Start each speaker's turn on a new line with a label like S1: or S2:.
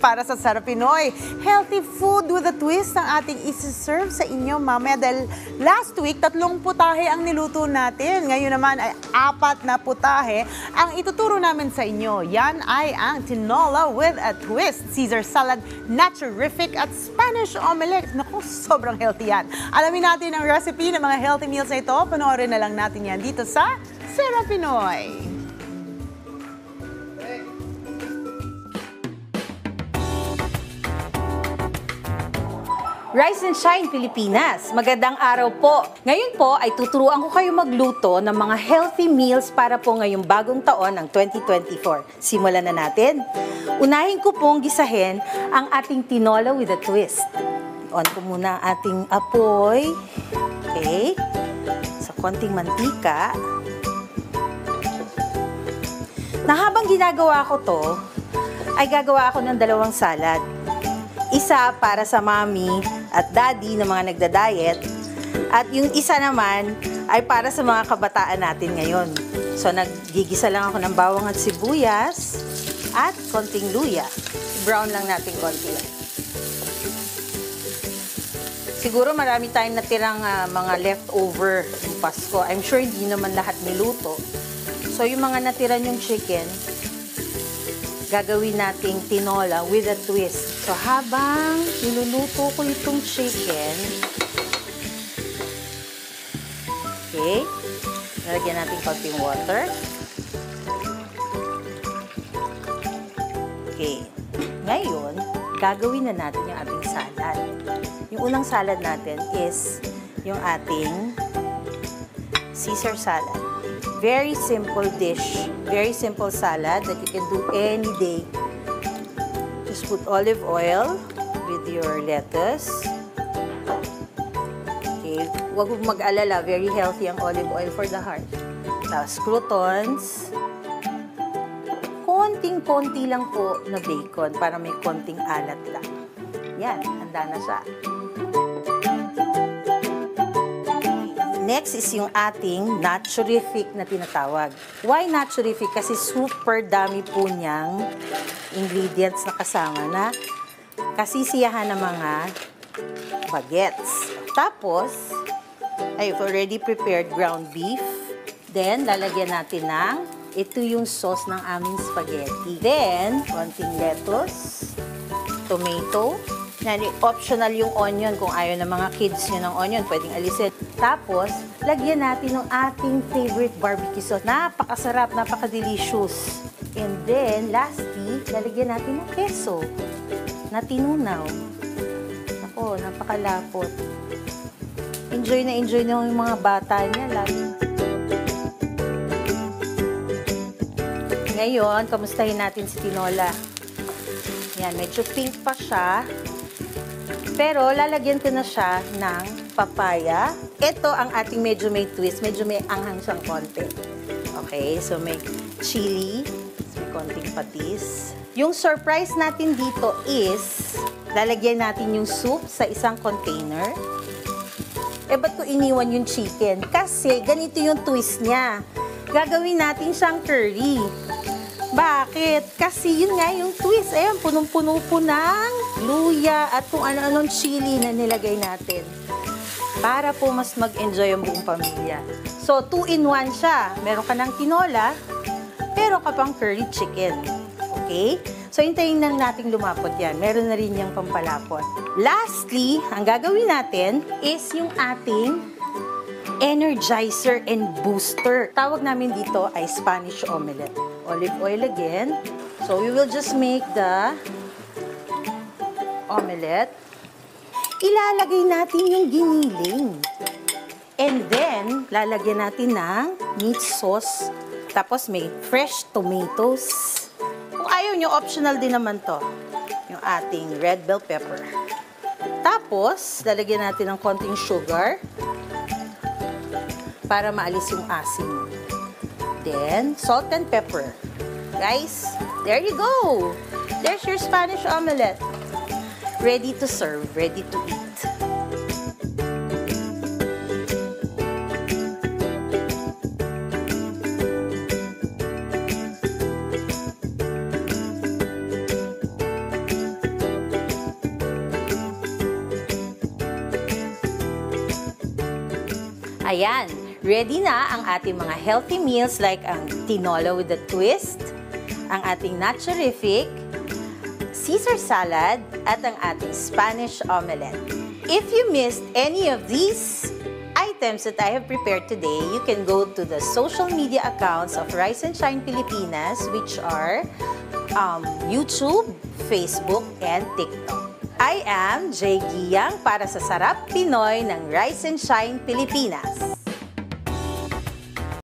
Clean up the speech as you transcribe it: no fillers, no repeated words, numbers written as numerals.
S1: para sa Sarap Pinoy. Healthy food with a twist ang ating isi-serve sa inyo mamaya dahil last week 3 putahe ang niluto natin. Ngayon naman ay 4 na putahe ang ituturo namin sa inyo. Yan ay ang tinola with a twist, Caesar salad, naturific at Spanish omelette. Naku, sobrang healthy yan. Alamin natin ang recipe ng mga healthy meals na ito. Panoorin na lang natin yan dito sa Sarap Pinoy.
S2: Rise and Shine Pilipinas! Magandang araw po! Ngayon po ay tuturuan ko kayo magluto ng mga healthy meals para po ngayong bagong taon ng 2024. Simulan na natin. Unahin ko pong gisahin ang ating tinola with a twist. On ko muna ang ating apoy. Okay. Sa konting mantika. Na habang ginagawa ko to, ay gagawa ako ng 2 salad. Isa para sa mommy at daddy na mga nagda-diet. At yung isa naman ay para sa mga kabataan natin ngayon. So naggigisa lang ako ng bawang at sibuyas at konting luya. Brown lang natin konti lang. Siguro marami tayong natirang mga leftover ng Pasko. I'm sure hindi naman lahat niluto. So yung mga natira yung chicken, gagawin nating tinola with a twist. So, habang niluluto ko itong chicken, okay, nalagyan natin konting water. Okay, ngayon, gagawin na natin yung ating salad. Yung unang salad natin is yung ating Caesar salad. Very simple dish, very simple salad that you can do any day. Just put olive oil with your lettuce. Okay, huwag mong mag-alala, very healthy ang olive oil for the heart. Tapos croutons. Konting-konti lang po na bacon para may konting alat lang. Yan, handa na siya. Next is yung ating naturific na tinatawag. Why naturific? Kasi super dami po niyang ingredients na kasama na kasisiyahan ng mga bagets. Tapos, I've already prepared ground beef. Then, lalagyan natin ng ito yung sauce ng aming spaghetti. Then, konting lettuce, tomato. Optional yung onion. Kung ayaw ng mga kids nyo ng onion, pwedeng alisin. Tapos, lagyan natin ng ating favorite barbecue sauce. Napakasarap, napaka-delicious. And then, lastly, lalagyan natin ng keso na tinunaw. Ako, napakalapot. Enjoy na yung mga bata niya. Ngayon, kamustahin natin si tinola. Yan, medyo pink pa siya. Pero, lalagyan ko na siya ng papaya. Ito ang ating medyo may twist. Medyo may anghang siyang konti. Okay, so may chili. May konting patis. Yung surprise natin dito is, lalagyan natin yung soup sa isang container. Ba't ko iniwan yung chicken? Kasi, ganito yung twist niya. Gagawin natin siyang curry. Bakit? Kasi yun nga yung twist. Ayan, punong-puno po ng luya at kung ano-anong chili na nilagay natin. Para po mas mag-enjoy ang buong pamilya. So, 2-in-1 siya. Meron ka ng tinola, pero ka pang curry chicken. Okay? So, hintayin lang natin lumapot yan. Meron na rin yung pampalapot. Lastly, ang gagawin natin is yung ating energizer and booster. Tawag namin dito ay Spanish omelette. Olive oil again. So, we will just make the omelette. Ilalagay natin yung giniling. And then, lalagyan natin ng meat sauce. Tapos, may fresh tomatoes. Kung ayaw nyo, optional din naman to. Yung ating red bell pepper. Tapos, lalagyan natin ng konting sugar para maalis yung asim. Then, salt and pepper. Guys, there you go. There's your Spanish omelette. Ready to serve, ready to eat. Ayan, ready na ang ating mga healthy meals like ang tinola with a twist, ang ating nachorific, Caesar salad, at ang ating Spanish omelette. If you missed any of these items that I have prepared today, you can go to the social media accounts of Rise and Shine Pilipinas, which are YouTube, Facebook, and TikTok. I am Jay Giyang para sa Sarap Pinoy ng Rise and Shine Pilipinas.